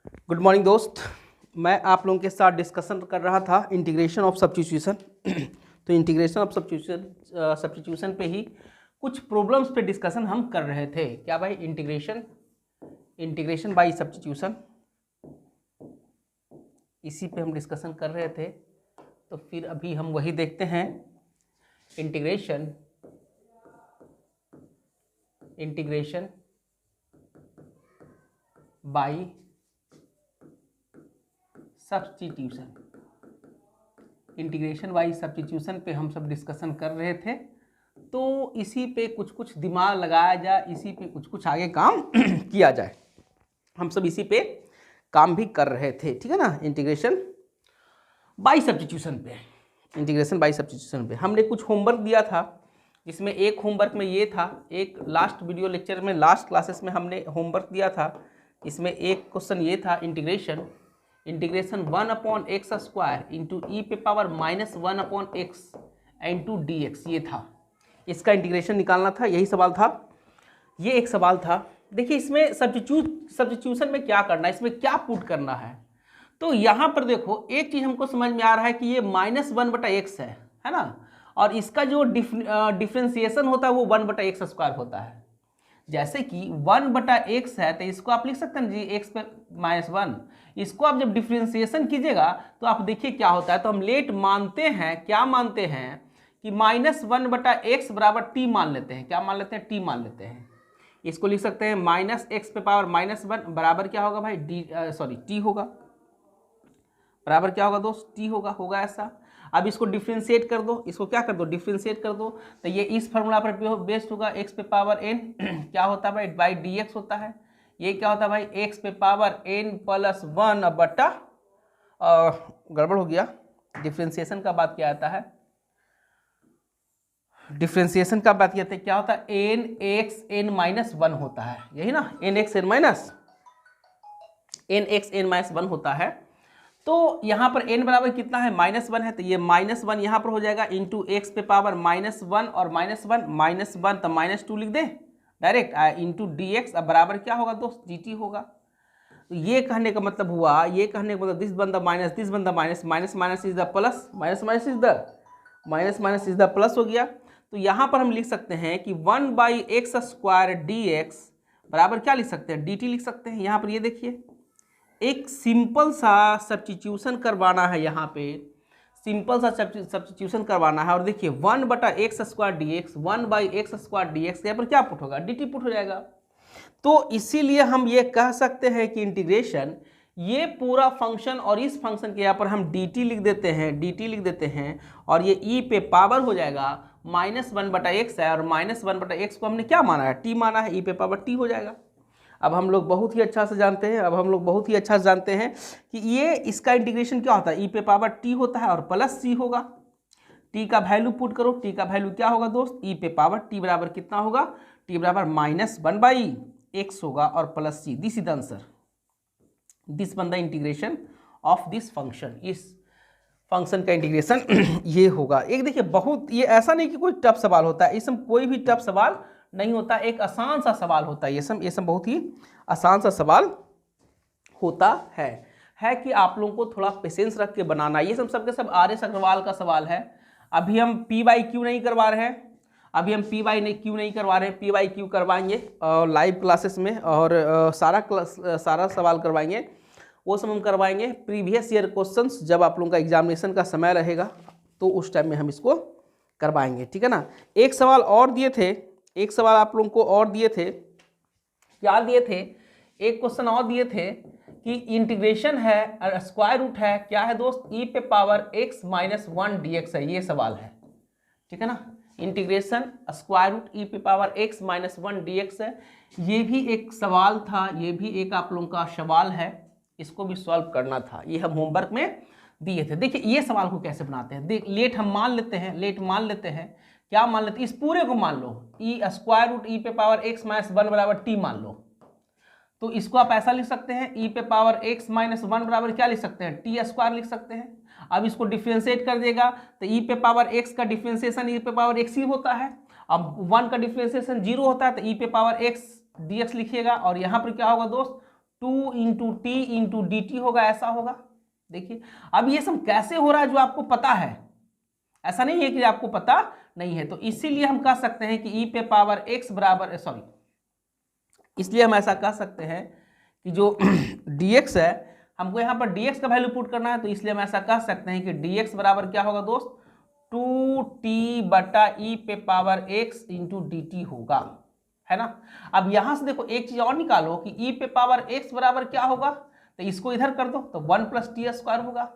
Good morning दोस्त। मैं आप लोगों के साथ डिस्कशन कर रहा था इंटीग्रेशन ऑफ सब्स्टिट्यूशन। तो इंटीग्रेशन ऑफ सब्स्टिट्यूशन पे ही कुछ प्रॉब्लम्स पे डिस्कशन हम कर रहे थे। क्या भाई? इंटीग्रेशन बाय सब्स्टिट्यूशन, इसी पे हम डिस्कशन कर रहे थे। तो फिर अभी हम वही देखते हैं, integration by substitution. Integration by substitution पे हम सब डिस्कशन कर रहे थे। तो इसी पे कुछ कुछ दिमाग लगाया जाए, इसी पे कुछ कुछ आगे काम किया जाए। हम सब इसी पे काम भी कर रहे थे, ठीक है ना। इंटीग्रेशन बाय सब्स्टिट्यूशन पे हमने कुछ होमवर्क दिया था, जिसमें एक होमवर्क में ये था, एक लास्ट वीडियो लेक्चर में, लास्ट क्लासेस में हमने होमवर्क दिया था। इसमें एक क्वेश्चन ये था, इंटीग्रेशन 1/x² इंटू ई पे पावर -1/x इंटू dx, ये था। इसका इंटीग्रेशन निकालना था, यही सवाल था। ये एक सवाल था। देखिए इसमें सब्स्टिट्यूशन में क्या करना है, इसमें क्या पुट करना है। तो यहाँ पर देखो एक चीज़ हमको समझ में आ रहा है कि ये -1/x है ना, और इसका जो डिफ्रेंसिएशन होता है वो 1/x² होता है। जैसे कि 1/x है तो इसको आप लिख सकते हैं जी x पे -1। इसको आप जब डिफ्रेंसिएशन कीजिएगा तो आप देखिए क्या होता है। तो हम लेट मानते हैं, क्या मानते हैं कि -1/x बराबर t मान लेते हैं। क्या मान लेते हैं? t मान लेते हैं। इसको लिख सकते हैं -x पे पावर -1 बराबर क्या होगा भाई? t होगा। बराबर क्या होगा दोस्त? t होगा ऐसा। अब इसको डिफ्रेंशिएट कर दो, इसको क्या कर दो? डिफ्रेंशिएट कर दो। तो ये इस फॉर्मूला पर बेस्ड होगा, x पे पावर n क्या होता है भाई? बाई dx होता है। ये क्या होता है भाई? x पे पावर n प्लस 1 बटा, गड़बड़ हो गया, डिफ्रेंशिएशन का बात क्या आता है? डिफ्रेंशिएशन का बात कहते हैं क्या होता है? n(x(n-1 होता है, यही ना, n(x(n-1 होता है। तो यहाँ पर n बराबर कितना है? -1 है, तो ये -1 यहाँ पर हो जाएगा इंटू एक्स पे पावर -1 और -1 तो -2 लिख दे डायरेक्ट, इंटू dx। अब बराबर क्या होगा दोस्त? dt होगा। तो ये कहने का मतलब हुआ, ये कहने का मतलब this one the minus, this one the minus, minus is the plus, minus is the plus हो गया। तो यहाँ पर हम लिख सकते हैं कि 1/x² dx बराबर क्या लिख सकते हैं? dt लिख सकते हैं। यहाँ पर ये देखिए एक सिंपल सा सब्स्टिट्यूशन करवाना है, यहाँ पे सिंपल सा सब्स्टिट्यूशन करवाना है। और देखिए 1/x² dx, 1/x² dx, यहाँ पर क्या पुट होगा? dt पुट हो जाएगा। तो इसीलिए हम ये कह सकते हैं कि इंटीग्रेशन, ये पूरा फंक्शन और इस फंक्शन के यहाँ पर हम dt लिख देते हैं, और ये e पे पावर हो जाएगा -1/x है, और -1/x को हमने क्या माना है? t माना है, e पे पावर t हो जाएगा। अब हम लोग बहुत ही अच्छा से जानते हैं, कि ये इसका इंटीग्रेशन क्या होता है? e पे पावर t होता है और प्लस c होगा। t का वैल्यू पुट करो, t का वैल्यू क्या होगा दोस्त? e पे पावर t बराबर कितना होगा? t बराबर -1/x होगा और plus c। This is the answer, this one the integration of this function. इस फंक्शन का इंटीग्रेशन ये होगा। एक देखिए बहुत, ये ऐसा नहीं कि कोई टफ सवाल होता है, इसमें कोई भी टफ सवाल नहीं होता, एक आसान सा सवाल होता है। ये सब बहुत ही आसान सा सवाल होता है कि आप लोगों को थोड़ा पेशेंस रख के बनाना। ये सबके सब RS अग्रवाल का सवाल है। अभी हम P/Q नहीं करवा रहे हैं, P/Q करवाएंगे लाइव क्लासेस में, और सारा सवाल करवाएंगे। वो सब हम करवाएंगे प्रीवियस ईयर क्वेश्चंस, जब आप लोगों का एग्जामिनेशन का समय रहेगा तो उस टाइम में हम इसको करवाएंगे, ठीक है ना। एक सवाल आप लोगों को और दिए थे, क्या दिए थे? एक क्वेश्चन और दिए थे कि इंटीग्रेशन है, स्क्वायर रूट है, क्या है दोस्त? e पे पावर x-1 dx है, ये सवाल है, ठीक है ना। इंटीग्रेशन स्क्वायर रूट e पे पावर x-1 dx है। ये भी एक सवाल था, ये भी एक आप लोगों का सवाल है, इसको भी सॉल्व करना था। ये हम होमवर्क में दिए थे। देखिए ये सवाल को कैसे बनाते हैं, लेट हम मान लेते हैं, क्या मान लेते हैं? इस पूरे को मान लो, स्क्वायर रूट e पे पावर x-1 बराबर t मान लो। तो इसको आप ऐसा लिख सकते हैं, e पे पावर x-1 बराबर क्या लिख सकते हैं? t² लिख सकते हैं। अब इसको डिफ्रेंशिएट कर देगा तो e पे पावर x का डिफ्रेंशिएशन e पे पावर x ही होता है। अब 1 का डिफ्रेंशिएशन 0 होता है, तो e पे पावर x dx लिखिएगा, और यहाँ पर क्या होगा दोस्त? 2 into T into D T होगा, ऐसा होगा। देखिए अब ये सब कैसे हो रहा है जो आपको पता है, ऐसा नहीं है कि आपको पता नहीं है। तो इसीलिए हम कह सकते हैं कि ई पे पावर एक्स बराबर, सॉरी, इसलिए हम ऐसा कह सकते हैं कि जो dx है, हमको यहाँ पर dx का वैल्यू पुट करना है, तो इसलिए हम ऐसा कह सकते हैं कि dx बराबर क्या होगा दोस्त, 2t बटा ई पे power x into D T होगा, है ना। अब यहां से देखो एक चीज और निकालो कि ई पे पावर x बराबर क्या होगा, तो इसको इधर कर दो तो 1 प्लस टी स्क्वायर होगा,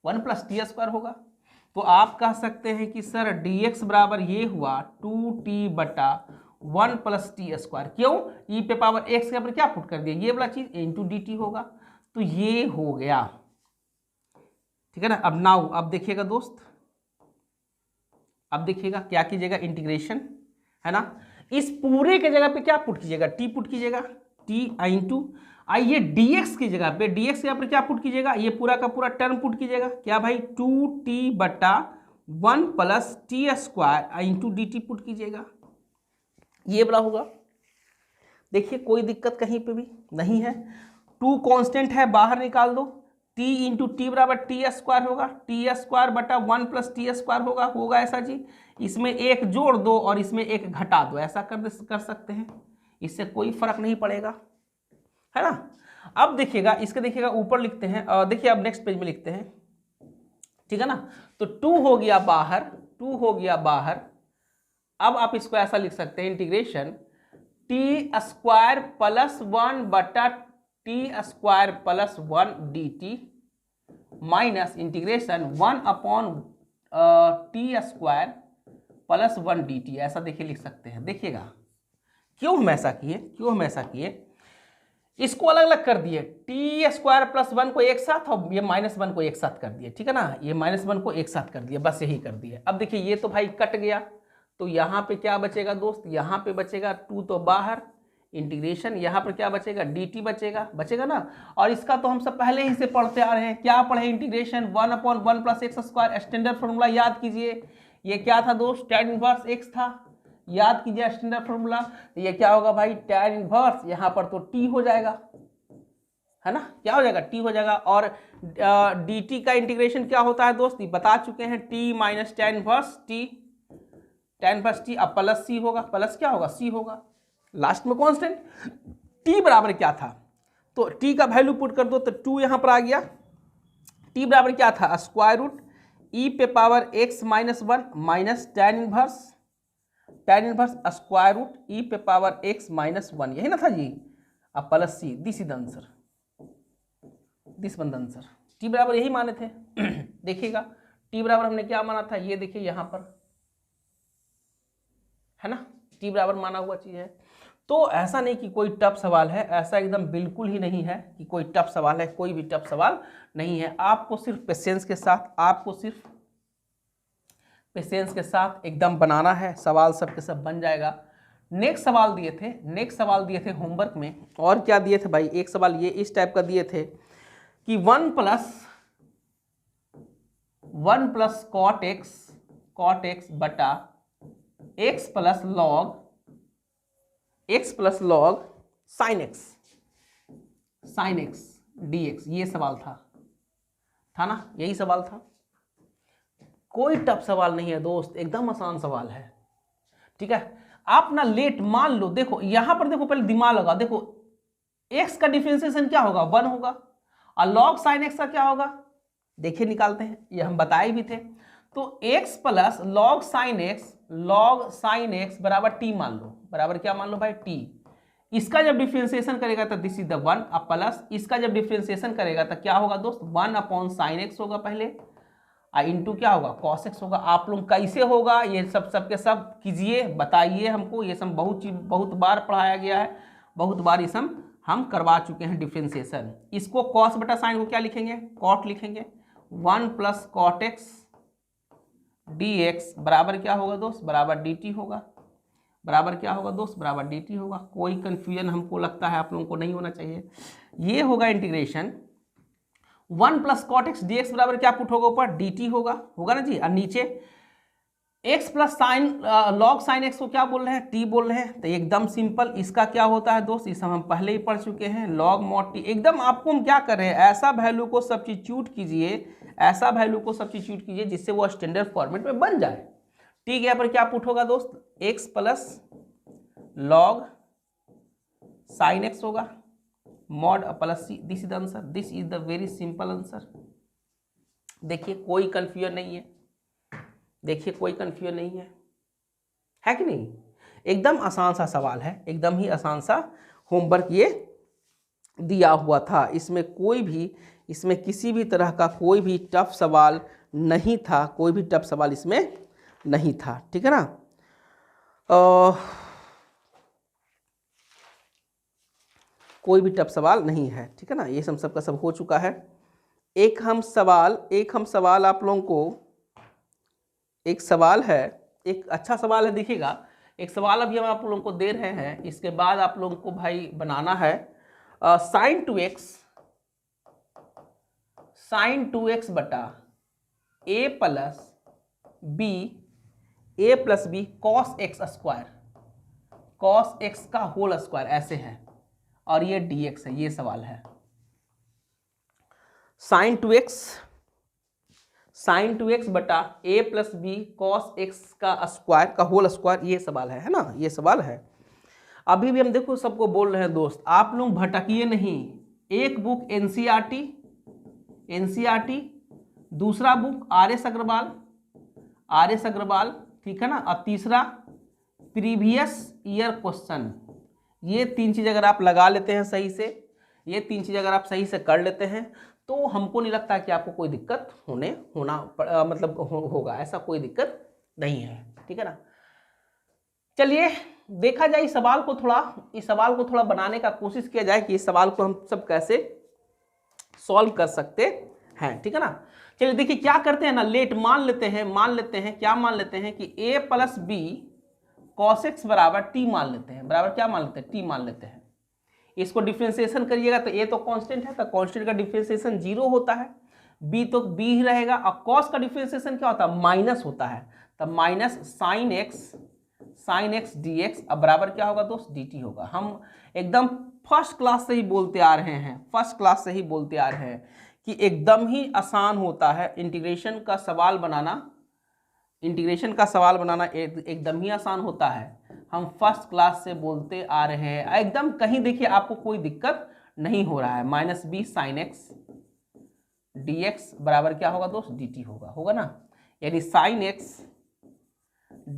1 प्लस टी स्क्वायर होगा। तो आप कह सकते हैं कि सर dx बराबर ये हुआ 2t बटा 1 प्लस टी स्क्वायर, क्यों, ई पे पावर x के ऊपर क्या पुट कर दिया, ये वाला चीज इंटू डी टी होगा। तो ये हो गया, ठीक है ना। अब नाउ अब देखिएगा दोस्त, अब देखिएगा क्या कीजिएगा, इंटीग्रेशन, है ना। इस पूरे के जगह पे क्या पुट कीजिएगा, टी पुट कीजिएगा, टी इंटू आइए dx की जगह पे, dx के यहाँ पर क्या पुट कीजिएगा, ये पूरा का पूरा टर्म पुट कीजिएगा, क्या भाई, 2t बटा 1 plus T square into D T put कीजिएगा, ये बड़ा होगा। देखिए कोई दिक्कत कहीं पे भी नहीं है, 2 कांस्टेंट है, बाहर निकाल दो, t इंटू टी बराबर टी स्क्वायर होगा, टी स्क्वायर बटा 1 प्लस टी स्क्वायर होगा ऐसा जी। इसमें एक जोड़ दो और इसमें एक घटा दो, ऐसा कर सकते हैं, इससे कोई फर्क नहीं पड़ेगा, है ना। अब देखिएगा इसके, देखिएगा ऊपर लिखते हैं, देखिए अब नेक्स्ट पेज में लिखते हैं, ठीक है ना। तो 2 हो गया बाहर, 2 हो गया बाहर। अब आप इसको ऐसा लिख सकते हैं, इंटीग्रेशन टी स्क्वायर प्लस 1 बटा T square plus 1 D T minus integration 1 upon T square plus 1 D T, ऐसा देखिए लिख सकते हैं। देखिएगा क्यों हम ऐसा किए, इसको अलग अलग कर दिए, टी स्क्वायर प्लस 1 को एक साथ और ये माइनस 1 को एक साथ कर दिए, ठीक है ना, ये माइनस 1 को एक साथ कर दिया, बस यही कर दिया। अब देखिए ये तो भाई कट गया, तो यहाँ पे क्या बचेगा दोस्त, यहाँ पे बचेगा 2 तो बाहर, इंटीग्रेशन यहाँ पर क्या बचेगा, dt बचेगा ना। और इसका तो हम सब पहले ही से पढ़ते आ रहे हैं, क्या पढ़े, integration 1 upon 1 plus x square, standard formula याद कीजिए, ये क्या था दोस्त, tan इनवर्स x था, याद कीजिए स्टैंडर्ड फॉर्मूला। तो ये क्या होगा भाई, tan इनवर्स, यहाँ पर तो t हो जाएगा, है ना, क्या हो जाएगा, t हो जाएगा। और dt का इंटीग्रेशन क्या होता है दोस्त, बता चुके हैं, t minus tan inverse t, अब प्लस c होगा, प्लस क्या होगा, c होगा, लास्ट में कांस्टेंट। t बराबर क्या था, तो t का वैल्यू पुट कर दो, तो 2 यहाँ पर आ गया, t बराबर क्या था, स्क्वायर रूट e पे power x minus 1 minus tan inverse square root e पे पावर x माइनस 1, यही ना था जी। अब plus c, this is the answer, this one the answer. t बराबर यही माने थे देखिएगा t बराबर हमने क्या माना था, ये देखिए यहाँ पर, है ना, t बराबर माना हुआ चीज है। तो ऐसा नहीं कि कोई टफ सवाल है, ऐसा एकदम बिल्कुल ही नहीं है कि कोई टफ सवाल है, कोई भी टफ सवाल नहीं है। आपको सिर्फ पेशेंस के साथ एकदम बनाना है, सवाल सब के सब बन जाएगा। नेक्स्ट सवाल दिए थे होमवर्क में, और क्या दिए थे भाई, एक सवाल ये इस टाइप का दिए थे कि 1 प्लस कॉट एक्स बटा x plus log sign x dx, ये सवाल था ना, यही सवाल था। कोई टफ सवाल नहीं है दोस्त, एकदम आसान सवाल है, ठीक है। आप ना लेट मान लो, देखो यहां पर देखो, पहले दिमाग लगा, देखो x का डिफरेंशिएशन क्या होगा, 1 होगा, और लॉग साइन x का क्या होगा, देखिए निकालते हैं, ये हम बताए भी थे। तो x plus log sign x बराबर t मान लो, बराबर क्या मान लो भाई, t। इसका जब डिफरेंशिएशन करेगा तो दिस इज द 1, अब प्लस इसका जब डिफरेंशिएशन करेगा तो क्या होगा दोस्त, 1 अपॉन साइन एक्स होगा पहले, इंटू क्या होगा, कॉस एक्स होगा। आप लोग कैसे होगा ये सबके सब कीजिए, बताइए हमको, ये सब बहुत बार पढ़ाया गया है, बहुत बार ये सब हम करवा चुके हैं डिफरेंशिएशन। इसको कॉस बटा साइन को क्या लिखेंगे, कॉट लिखेंगे, 1 प्लस कॉट एक्स dx बराबर क्या होगा दोस्त, बराबर dt होगा, बराबर क्या होगा दोस्त, बराबर dt होगा। कोई कंफ्यूजन हमको लगता है आप लोगों को नहीं होना चाहिए। ये होगा integration 1 plus cot x dx बराबर क्या पुट होगा, ऊपर dt होगा ना जी, और नीचे x plus sign log sign x को क्या बोल रहे हैं, t बोल रहे हैं। तो एकदम सिंपल, इसका क्या होता है दोस्त, इस हम पहले ही पढ़ चुके हैं, लॉग मॉड t। एकदम आपको हम क्या कर रहे हैं, ऐसा वैल्यू को सब्स्टिट्यूट कीजिए, ऐसा वैल्यू को सब्स्टिट्यूट कीजिए जिससे वो स्टैंडर्ड फॉर्मेट में बन जाए। ठीक है, यहाँ पर क्या पुट होगा दोस्त, x plus log sign x होगा mod plus c। This is the answer, this is the very simple answer. देखिए कोई कंफ्यूजन नहीं है, देखिए कोई कंफ्यूजन नहीं है कि नहीं। एकदम आसान सा सवाल है, एकदम ही आसान सा होमवर्क ये दिया हुआ था। इसमें कोई भी, इसमें किसी भी तरह का कोई भी टफ सवाल नहीं था, कोई भी टफ सवाल इसमें नहीं था। ठीक है ना। कोई भी टफ सवाल नहीं है। ठीक है ना, ये सबका सब हो चुका है। एक हम सवाल आप लोगों को, एक सवाल है, एक अच्छा सवाल है, देखिएगा। एक सवाल अभी हम आप लोगों को दे रहे हैं, इसके बाद आप लोगों को भाई बनाना है साइन टू एक्स बटा A plus B cos X square, cos x का होल स्क्वायर ऐसे है, और ये dx है। ये सवाल है साइन टू एक्स बटा A plus B cos x का स्क्वायर का होल स्क्वायर, ये सवाल है ना, ये सवाल है। अभी भी हम देखो सबको बोल रहे हैं दोस्त, आप लोग भटकिए नहीं। एक बुक एनसीईआरटी, दूसरा बुक आर एस अग्रवाल, ठीक है ना, और तीसरा प्रीवियस ईयर क्वेश्चन। ये तीन चीज अगर आप लगा लेते हैं सही से, ये तीन चीज अगर आप सही से कर लेते हैं, तो हमको नहीं लगता कि आपको कोई दिक्कत होगा, ऐसा कोई दिक्कत नहीं है। ठीक है ना। चलिए देखा जाए इस सवाल को थोड़ा बनाने का कोशिश किया जाए कि इस सवाल को हम सब कैसे सॉल्व कर सकते हैं। ठीक है ना। चलिए देखिए क्या करते हैं ना, मान लेते हैं कि a plus B cos x बराबर टी मान लेते हैं, बराबर क्या मान लेते हैं, टी मान लेते हैं। इसको डिफरेंशिएशन करिएगा तो a तो कांस्टेंट है, तो कांस्टेंट का डिफरेंशिएशन 0 होता है, b तो b ही रहेगा, और cos का डिफरेंशिएशन क्या होता है, माइनस होता है, तब माइनस साइन एक्स dx, अब बराबर क्या होगा दोस्त, dt होगा। हम एकदम फर्स्ट क्लास से ही बोलते आ रहे हैं कि एकदम ही आसान होता है इंटीग्रेशन का सवाल बनाना, एकदम ही आसान होता है। हम फर्स्ट क्लास से बोलते आ रहे हैं, एकदम कहीं देखिए आपको कोई दिक्कत नहीं हो रहा है। Minus b sine x dx बराबर क्या होगा दोस्त, dt होगा ना, यानी साइन एक्स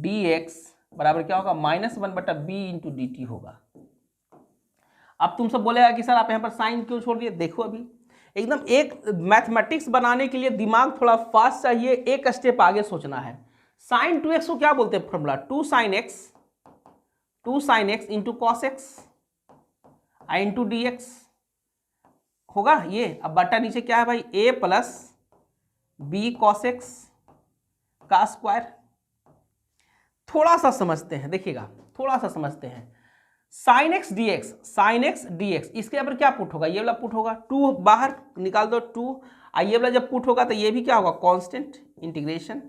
dx बराबर क्या होगा, -1/b इंटू dt होगा। अब तुम सब बोलेगा कि सर आप यहाँ पर साइन क्यों छोड़ दिए। देखो अभी एकदम एक मैथमेटिक्स बनाने के लिए दिमाग थोड़ा फास्ट चाहिए, एक स्टेप आगे सोचना है। साइन 2x को क्या बोलते हैं, formula 2 sine x into cos x into dx होगा ये। अब बटा नीचे क्या है भाई, a plus B cos x का स्क्वायर। थोड़ा सा समझते हैं, देखिएगा थोड़ा सा समझते हैं। साइन एक्स dx, इसके ऊपर क्या पुट होगा, ये वाला पुट होगा, 2 बाहर निकाल दो 2, ये वाला जब पुट होगा तो ये भी क्या होगा, कांस्टेंट इंटीग्रेशन।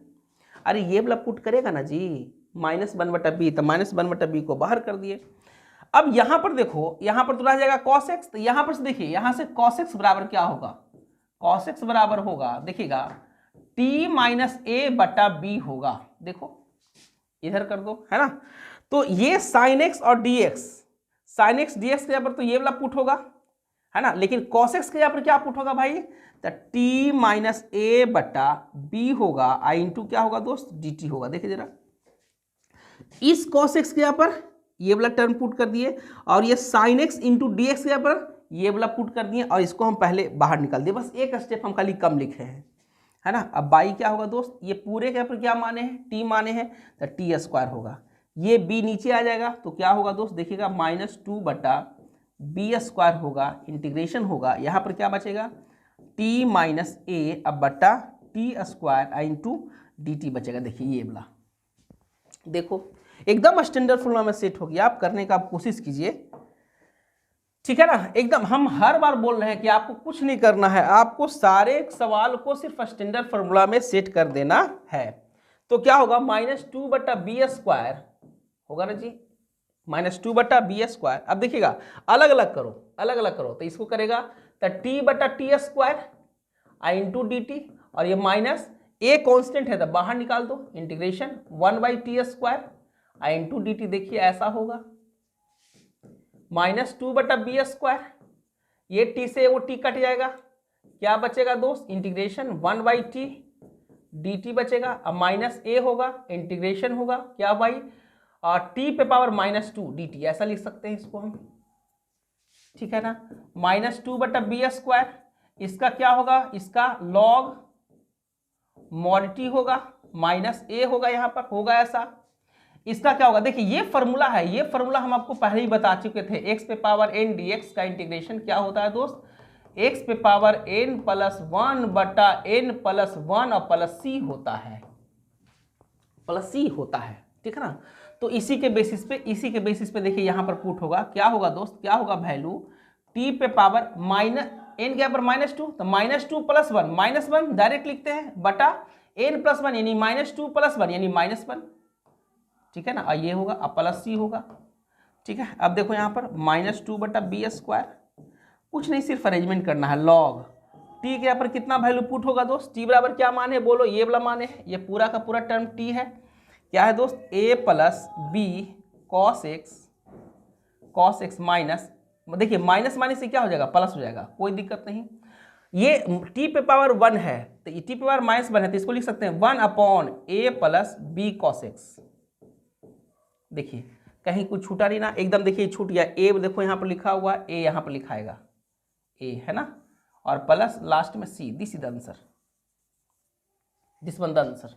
अरे ये वाला पुट करेगा ना जी, -1/b, तो -1/b को बाहर कर दिए। अब यहां पर देखो, यहां पर तो रह जाएगा cos x, तो यहां पर से देखिए, यहां से cos x बराबर क्या होगा, cos x बराबर होगा, देखिएगा t माइनस a बटा b होगा। देखो इधर कर दो, है ना। तो ये sin x और dx, के यहाँ पर तो ये वाला पुट होगा, है ना, लेकिन cos x के यहाँ पर क्या पुट होगा भाई, तो t माइनस a बटा b होगा, आई इंटू क्या होगा दोस्त, dt होगा। देखिए जरा, इस cos x के यहाँ पर ये वाला टर्म पुट कर दिए, और ये sin x into D x के यहाँ पर ये वाला पुट कर दिए, और इसको हम पहले बाहर निकाल दिए। बस एक स्टेप हम खाली कम लिखे हैं, है ना। अब बाई क्या होगा दोस्त, ये पूरे के यहाँ पर क्या माने हैं, t माने हैं, तो टी स्क्वायर होगा। ये b नीचे आ जाएगा तो क्या होगा दोस्त, देखिएगा -2/b स्क्वायर होगा, इंटीग्रेशन होगा। यहाँ पर क्या बचेगा, t माइनस ए अब बटा T square into D T बचेगा। देखिए ये वाला, देखो एकदम स्टैंडर्ड फॉर्मूला में सेट हो गया। आप करने का कोशिश कीजिए, ठीक है ना। एकदम हम हर बार बोल रहे हैं कि आपको कुछ नहीं करना है, आपको सारे सवाल को सिर्फ स्टैंडर्ड फॉर्मूला में सेट कर देना है। तो क्या होगा -2/b² होगा ना जी, -2/b²। अब देखिएगा अलग अलग करो तो इसको करेगा तो t/t² इंटू dt, और ये माइनस a कांस्टेंट है तो बाहर निकाल दो, इंटीग्रेशन 1/t² इंटू dt। देखिए ऐसा होगा -2/b², ये t से वो t कट जाएगा, क्या बचेगा दोस्त, इंटीग्रेशन 1/t dt बचेगा। अब माइनस a होगा, इंटीग्रेशन होगा क्या भाई, t पे पावर -2 dt, ऐसा लिख सकते हैं इसको हम, ठीक है ना। -2/b², इसका क्या होगा, इसका log mod t होगा, माइनस a होगा, यहाँ पर होगा ऐसा। इसका क्या होगा, देखिए ये फॉर्मूला है, ये फॉर्मूला हम आपको पहले ही बता चुके थे। x पे पावर n dx का इंटीग्रेशन क्या होता है दोस्त, x पे पावर n + 1/n+1 और प्लस c होता है, ठीक है ना। तो इसी के बेसिस पे देखिए यहाँ पर पुट होगा, क्या होगा दोस्त, क्या होगा वैल्यू, t पे पावर n के पर -2, तो -2 + 1 -1 डायरेक्ट लिखते हैं बटा n+1 यानी -2 + 1 यानी -1, ठीक है ना। ये होगा अब प्लस c होगा, ठीक है। अब देखो यहाँ पर -2/b², कुछ नहीं सिर्फ अरेंजमेंट करना है, log t के यहाँ पर कितना वैल्यू पुट होगा दोस्त, t बराबर क्या मान है बोलो, ये वाला मान है, ये पूरा का पूरा टर्म t है, क्या है दोस्त, a + b cos x minus, देखिए माइनस माइनस से क्या हो जाएगा, प्लस हो जाएगा, कोई दिक्कत नहीं। ये t पे पावर 1 है तो t पे पावर -1 है तो इसको लिख सकते हैं 1/a + b cos x। देखिए कहीं कुछ छूटा नहीं ना, एकदम देखिए छूट गया, ए देखो यहाँ पर लिखा हुआ, ए यहाँ पर लिखाएगा, ए है ना, और प्लस लास्ट में C, this is the answer, this one the answer,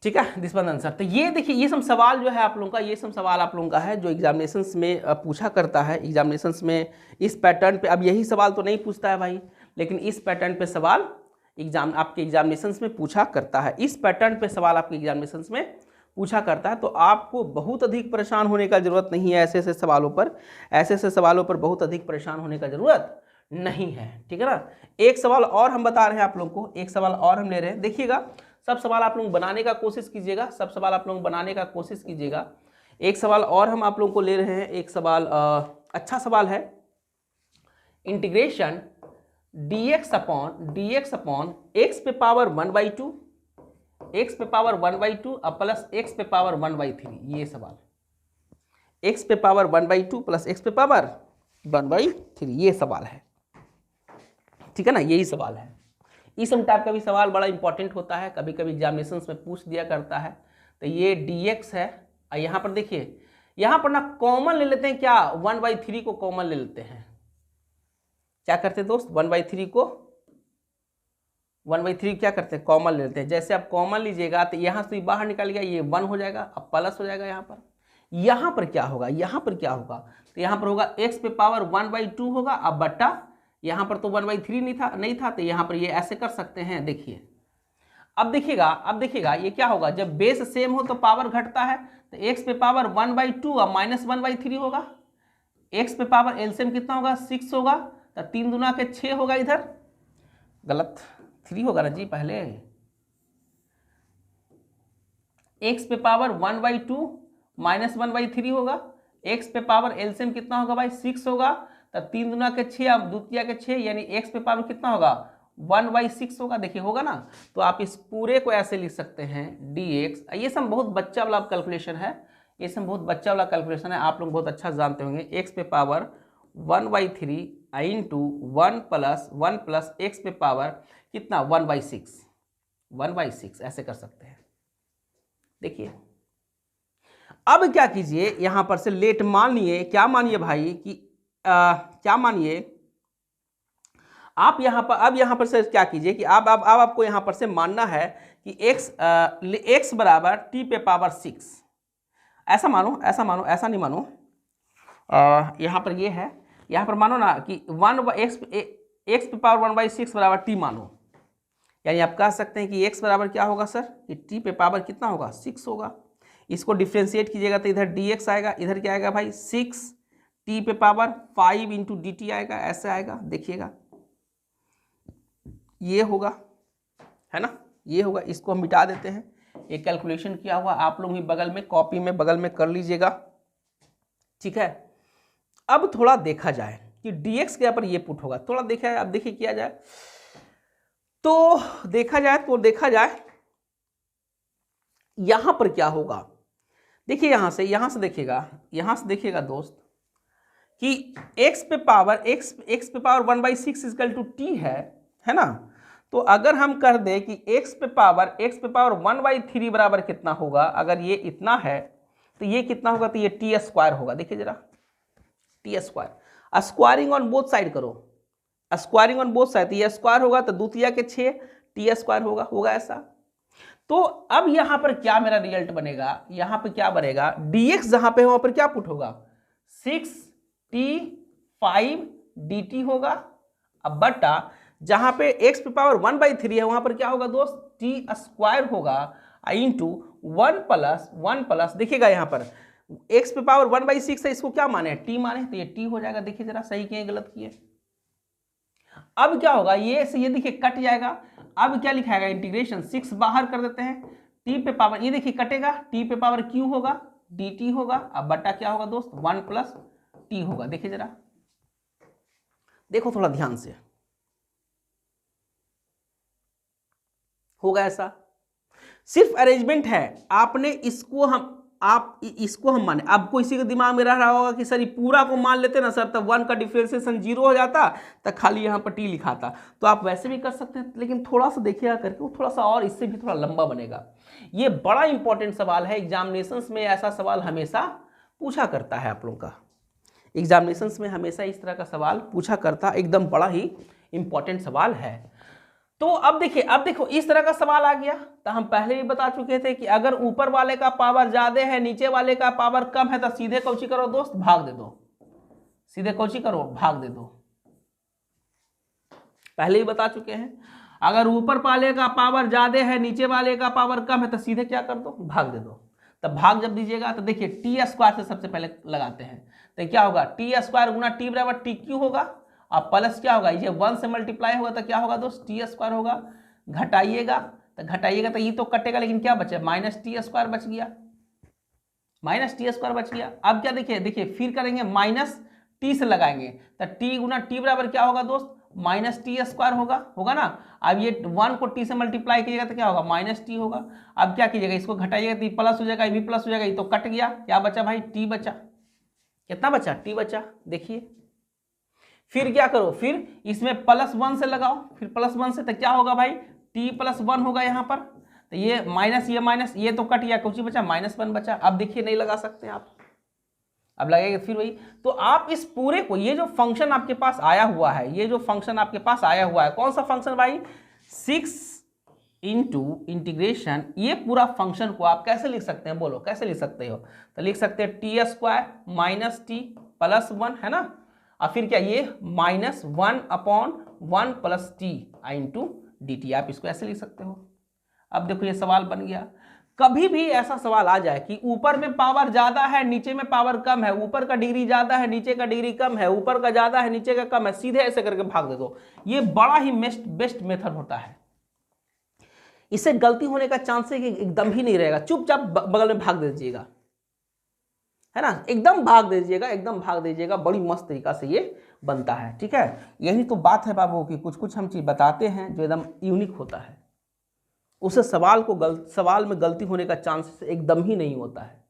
ठीक है, दिस वन आंसर। तो ये देखिए ये सब सवाल जो है आप लोगों का, ये सब सवाल आप लोगों का है जो एग्जामिनेशंस में पूछा करता है, एग्जामिनेशंस में इस पैटर्न पे। अब यही सवाल तो नहीं पूछता है भाई, लेकिन इस पैटर्न पे सवाल आपके एग्जामिनेशंस में पूछा करता है, इस पैटर्न पे सवाल आपके एग्जामिनेशंस में पूछा करता है। तो आपको बहुत अधिक परेशान होने का जरूरत नहीं है, ऐसे सवालों पर बहुत अधिक परेशान होने का जरूरत नहीं है, ठीक है ना। एक सवाल और हम बता रहे हैं आप लोगों को, एक सवाल और हम ले रहे हैं, देखिएगा सब सवाल आप लोग बनाने का कोशिश कीजिएगा, एक सवाल और हम आप लोगों को ले रहे हैं, एक सवाल अच्छा सवाल है, इंटीग्रेशन dx अपॉन x पे पावर 1/2, x पे पावर 1/2 और प्लस x पे पावर 1/3, ये सवाल, x पे पावर 1/2 प्लस x पे पावर 1/3, ये सवाल है, ठीक है ना, यही सवाल है। इस टाइप का भी सवाल बड़ा इंपॉर्टेंट होता है, कभी कभी एग्जामिनेशंस में पूछ दिया करता है। तो ये dx है, और यहाँ पर देखिए, यहाँ पर ना कॉमन ले लेते हैं, क्या 1/3 को कॉमन ले लेते हैं, क्या करते हैं दोस्त, 1/3 को 1/3 क्या करते हैं, कॉमन ले लेते हैं। जैसे आप कॉमन लीजिएगा तो यहाँ से बाहर निकल गया, ये 1 हो जाएगा, अब प्लस हो जाएगा, यहाँ पर क्या होगा, तो यहाँ पर होगा x पे पावर 1/2 होगा, अब बट्टा यहाँ पर तो 1/3 नहीं था तो यहाँ पर ये ऐसे कर सकते हैं। देखिए अब देखिएगा ये क्या होगा, जब बेस सेम हो तो पावर घटता है, तो x पे पावर 1/2 और -1/3 होगा, x पे पावर एलसीएम कितना होगा, 6 होगा, तो 3 दूना के 6 होगा, इधर गलत 3 होगा ना जी, पहले x पे पावर 1/2 -1/3 होगा, x पे पावर एलसीएम कितना होगा भाई, 6 होगा, तो 3 दूना के 6 अब द्वितीय के 6 यानी x पे पावर कितना होगा, 1/6 होगा, देखिए होगा ना। तो आप इस पूरे को ऐसे लिख सकते हैं dx, ये सब बहुत बच्चा वाला कैलकुलेशन है, आप लोग बहुत अच्छा जानते होंगे। x पे पावर 1/3 इंटू 1 प्लस x पे पावर कितना 1/6 ऐसे कर सकते हैं। देखिए अब क्या कीजिए, यहां पर से लेट मानिए, क्या मानिए भाई कि क्या मानिए आप यहाँ पर से क्या कीजिए कि अब आपको यहाँ पर से मानना है कि x बराबर t पे पावर 6, ऐसा मानो, ऐसा नहीं मानो, यहाँ पर ये है, यहाँ पर मानो ना कि x पे पावर 1/6 बराबर t मानो, यानी आप कह सकते हैं कि x बराबर क्या होगा सर, कि t पे पावर कितना होगा, 6 होगा। इसको डिफ्रेंशिएट कीजिएगा तो इधर dx आएगा, इधर क्या आएगा भाई 6 t पे पावर 5 इंटू dt आएगा, ऐसे आएगा, देखिएगा ये होगा, है ना, ये होगा, इसको हम मिटा देते हैं। एक कैलकुलेशन किया हुआ आप लोग भी बगल में कॉपी में बगल में कर लीजिएगा, ठीक है। अब थोड़ा देखा जाए कि dx के यहाँ पर ये पुट होगा, थोड़ा देखा जाए। अब देखिए किया जाए तो देखा जाए यहां पर क्या होगा। देखिए यहां से देखिएगा दोस्त कि x पे पावर 1/6 इक्वल टू t है ना। तो अगर हम कर दे कि x पे पावर 1/3 बराबर कितना होगा, अगर ये इतना है तो ये कितना होगा, तो ये t स्क्वायर होगा। देखिए जरा t square, squaring on both side करो, स्क्वायरिंग ऑन बोथ साइड, ये स्क्वायर होगा तो दूतिया के 6 t स्क्वायर होगा ऐसा। तो अब यहां पर क्या मेरा रिजल्ट बनेगा, यहां पर क्या बनेगा, dx जहां पे वहां पर क्या पुट होगा, 6t5 dt होगा। अब बटा जहां पे x पे पावर 1/3 है वहां पर क्या होगा दोस्त, t स्क्वायर होगा इंटू 1 प्लस देखिएगा यहां पर x पे पावर 1/6 है, इसको क्या माने, t माने, तो ये t हो जाएगा। देखिए जरा सही किए गलत किए। अब क्या होगा, ये से ये देखिए कट जाएगा। अब क्या लिखाएगा, इंटीग्रेशन 6 बाहर कर देते हैं, t पे पावर, ये देखिए कटेगा, t पे पावर q होगा, dt होगा। अब बटा क्या होगा दोस्त, 1 प्लस t होगा। देखिए जरा, देखो थोड़ा ध्यान से, होगा ऐसा। सिर्फ अरेंजमेंट है, आपने इसको हम माने। आपको इसी के दिमाग में रह रहा होगा कि सर ये पूरा को मान लेते ना सर, तब 1 का डिफरेंशिएशन 0 हो जाता, तब खाली यहाँ पर t लिखाता। तो आप वैसे भी कर सकते हैं, लेकिन थोड़ा सा देखिएगा करके, वो थोड़ा सा और इससे भी थोड़ा लंबा बनेगा। ये बड़ा इंपॉर्टेंट सवाल है, एग्जामिनेशंस में ऐसा सवाल हमेशा पूछा करता है। आप लोगों का एग्जामिनेशंस में हमेशा इस तरह का सवाल पूछा करता, एकदम बड़ा ही इंपॉर्टेंट सवाल है। तो अब देखो इस तरह का सवाल आ गया। तो हम पहले भी बता चुके थे कि अगर ऊपर वाले का पावर ज्यादा है, नीचे वाले का पावर कम है, तो सीधे कौची करो दोस्त, भाग दे दो। सीधे कौची करो, भाग दे दो। पहले ही बता चुके हैं, अगर ऊपर वाले का पावर ज्यादा है, नीचे वाले का पावर कम है, तो सीधे क्या कर दो, भाग दे दो। तब भाग जब दीजिएगा तो देखिए टी स्क्वायर से सबसे पहले लगाते हैं, तो क्या होगा, टी स्क्वायर गुना टी बराबर टी क्यू होगा। अब प्लस क्या होगा, ये 1 से मल्टीप्लाई होगा तो क्या होगा दोस्त, टी स्क्वायर होगा। घटाइएगा तो ये तो कटेगा, लेकिन क्या बचे, माइनस टी स्क्वायर बच गया, माइनस टी स्क्वायर बच गया। अब क्या देखिए फिर करेंगे, माइनस टी से लगाएंगे, तो टी गुना टी बराबर क्या होगा दोस्त, माइनस टी स्क्वायर होगा ना। अब ये 1 को टी से मल्टीप्लाई कीजिएगा तो क्या होगा, माइनस टी होगा। अब क्या कीजिएगा, इसको घटाइएगा तो ये प्लस हो जाएगा, ये भी प्लस हो जाएगा, ये तो कट गया, क्या बचा भाई, टी बचा। कितना बचा, टी बचा। देखिए फिर क्या करो, फिर इसमें +1 से लगाओ, फिर +1 से, तो क्या होगा भाई, t+1 होगा यहाँ पर। तो ये माइनस ये तो कट गया, कुछ ही बचा, -1 बचा। अब देखिए नहीं लगा सकते आप, अब लगेगा फिर वही। तो आप इस पूरे को, ये जो फंक्शन आपके पास आया हुआ है, कौन सा फंक्शन भाई, 6 इंटू इंटीग्रेशन, ये पूरा फंक्शन को आप कैसे लिख सकते हैं, बोलो कैसे लिख सकते हो। तो लिख सकते हैं T square minus T plus 1, है ना। और फिर क्या, ये -1/1 plus T into D T, आप इसको ऐसे लिख सकते हो। अब देखो ये सवाल बन गया। कभी भी ऐसा सवाल आ जाए कि ऊपर में पावर ज्यादा है, नीचे में पावर कम है, ऊपर का डिग्री ज्यादा है, नीचे का डिग्री कम है, ऊपर का ज्यादा है, नीचे का कम है, सीधे ऐसे करके भाग दे दो। ये बड़ा ही बेस्ट मेथड होता है, इससे गलती होने का चांस एकदम ही नहीं रहेगा। चुपचाप बगल में भाग दे दीजिएगा, है ना, एकदम भाग दीजिएगा, बड़ी मस्त तरीका से ये बनता है, ठीक है। यही तो बात है बाबू कि कुछ हम चीज बताते हैं जो एकदम यूनिक होता है, उससे सवाल में गलती होने का चांस एकदम ही नहीं होता है।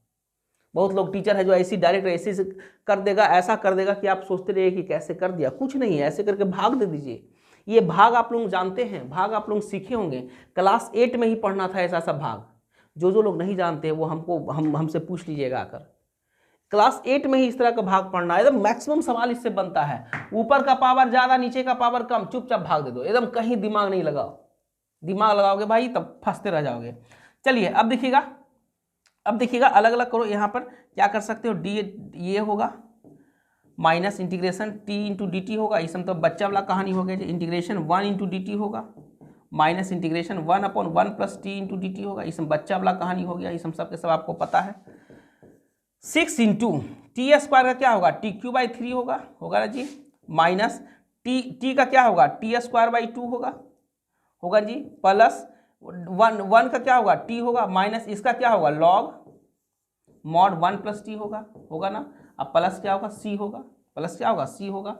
बहुत लोग टीचर है जो ऐसी डायरेक्ट ऐसे कर देगा, ऐसा कर देगा कि आप सोचते रहिए कि कैसे कर दिया, कुछ नहीं है, ऐसे करके भाग दे दीजिए। ये भाग आप लोग जानते हैं, भाग आप लोग सीखे होंगे, क्लास 8 में ही पढ़ना था ऐसा भाग। जो लोग नहीं जानते वो हमसे पूछ लीजिएगा आकर, क्लास 8 में ही इस तरह का भाग पढ़ना है। एकदम मैक्सिमम सवाल इससे बनता है, ऊपर का पावर ज्यादा, नीचे का पावर कम, चुपचाप भाग दे दो, एकदम कहीं दिमाग नहीं लगाओ। दिमाग लगाओगे भाई तब फंसते रह जाओगे। चलिए अब देखिएगा अलग अलग करो। यहाँ पर क्या कर सकते हो, डी ये होगा minus integration T into D T होगा, इसमें तो बच्चा वाला कहानी हो गया। इंटीग्रेशन 1 इंटू डी टी होगा, minus integration 1/1 plus T into D T होगा, इसमें बच्चा वाला कहानी हो गया, इसमें सबके सब आपको पता है। 6 इंटू टी स्क्वायर का क्या होगा, टी क्यू बाई 3 होगा ना जी, माइनस टी का क्या होगा, टी स्क्वायर बाई 2 होगा जी, प्लस वन का क्या होगा, टी होगा, माइनस इसका क्या होगा, लॉग मॉड 1 प्लस टी होगा ना। अब प्लस क्या होगा, सी होगा, प्लस क्या होगा, सी होगा।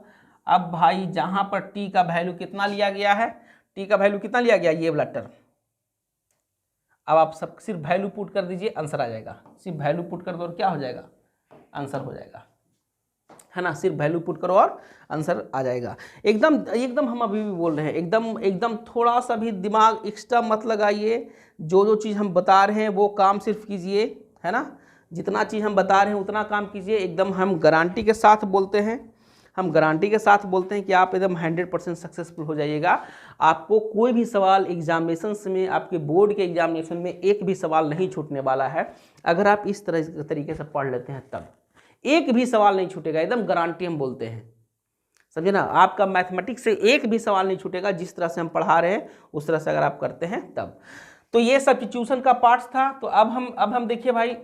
अब भाई जहां पर टी का वैल्यू कितना लिया गया है, टी का वैल्यू कितना लिया गया, ये वाला टर्म। अब आप सब सिर्फ वैल्यू पुट कर दीजिए, आंसर आ जाएगा। सिर्फ वैल्यू पुट कर दो और क्या हो जाएगा, आंसर हो जाएगा, है ना। सिर्फ वैल्यू पुट करो और आंसर आ जाएगा। एकदम एकदम हम अभी भी बोल रहे हैं, एकदम एकदम थोड़ा सा भी दिमाग एक्स्ट्रा मत लगाइए। जो चीज़ हम बता रहे हैं वो काम सिर्फ कीजिए, है ना। जितना चीज़ हम बता रहे हैं उतना काम कीजिए। एकदम हम गारंटी के साथ बोलते हैं, हम गारंटी के साथ बोलते हैं कि आप एकदम 100% सक्सेसफुल हो जाइएगा। आपको कोई भी सवाल एग्जामिनेशन में, आपके बोर्ड के एग्जामिनेशन में एक भी सवाल नहीं छूटने वाला है, अगर आप इस तरीके से पढ़ लेते हैं तब। एक भी सवाल नहीं छूटेगा, एकदम गारंटी हम बोलते हैं, समझे ना। आपका मैथमेटिक्स से एक भी सवाल नहीं छूटेगा, जिस तरह से हम पढ़ा रहे हैं उस तरह से अगर आप करते हैं तब। तो ये सब्स्टिट्यूशन का पार्ट्स था। तो अब हम देखिए भाई,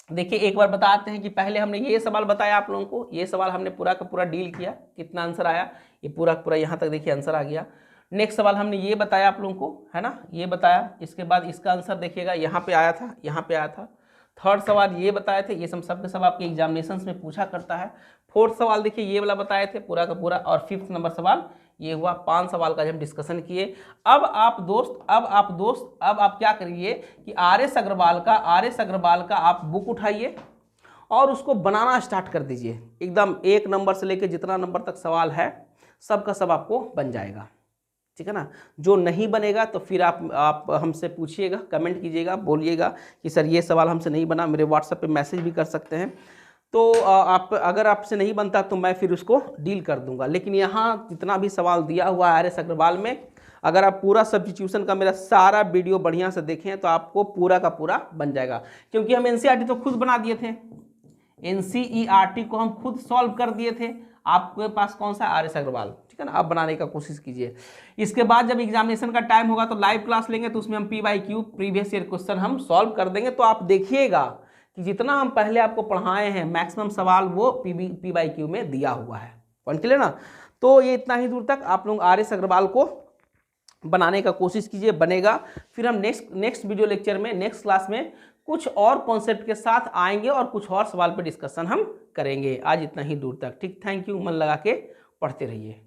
देखिए एक बार बताते हैं कि पहले हमने ये सवाल बताया आप लोगों को, ये सवाल हमने पूरा का पूरा डील किया, कितना आंसर आया, ये पूरा का पूरा यहाँ तक देखिए आंसर आ गया। नेक्स्ट सवाल हमने ये बताया आप लोगों को, है ना, ये बताया। इसके बाद इसका आंसर देखिएगा यहाँ पे आया था, यहाँ पे आया था। थर्ड सवाल ये बताए थे, ये सब के सब आपके एग्जामिनेशन में पूछा करता है। फोर्थ सवाल देखिए ये वाला बताए थे पूरा का पूरा। और फिफ्थ नंबर सवाल ये हुआ। 5 सवाल का हम डिस्कशन किए। अब आप क्या करिए कि आर एस अग्रवाल का आप बुक उठाइए और उसको बनाना स्टार्ट कर दीजिए। एकदम 1 नंबर से लेकर जितना नंबर तक सवाल है सब का सब आपको बन जाएगा, ठीक है ना। जो नहीं बनेगा तो फिर आप हमसे पूछिएगा, कमेंट कीजिएगा, बोलिएगा कि सर ये सवाल हमसे नहीं बना। मेरे व्हाट्सएप पे मैसेज भी कर सकते हैं। तो आप अगर आपसे नहीं बनता तो मैं फिर उसको डील कर दूंगा। लेकिन यहाँ जितना भी सवाल दिया हुआ है आर एस अग्रवाल में, अगर आप पूरा सब्स्टिट्यूशन का मेरा सारा वीडियो बढ़िया से देखें तो आपको पूरा का पूरा बन जाएगा। क्योंकि हम एनसीईआरटी तो खुद बना दिए थे, एनसीईआरटी को हम खुद सॉल्व कर दिए थे। आपके पास कौन सा, आर एस अग्रवाल, ठीक है ना। आप बनाने का कोशिश कीजिए। इसके बाद जब एग्जामिनेशन का टाइम होगा तो लाइव क्लास लेंगे, तो उसमें हम PYQ प्रीवियस ईयर क्वेश्चन हम सॉल्व कर देंगे। तो आप देखिएगा कि जितना हम पहले आपको पढ़ाए हैं मैक्सिमम सवाल वो PYQ में दिया हुआ है। पॉइंट क्लियर ना। तो ये इतना ही दूर तक आप लोग आर एस अग्रवाल को बनाने का कोशिश कीजिए, बनेगा। फिर हम नेक्स्ट वीडियो लेक्चर में, नेक्स्ट क्लास में कुछ और कॉन्सेप्ट के साथ आएंगे और कुछ और सवाल पर डिस्कशन हम करेंगे। आज इतना ही दूर तक, ठीक। Thank you. मन लगा के पढ़ते रहिए।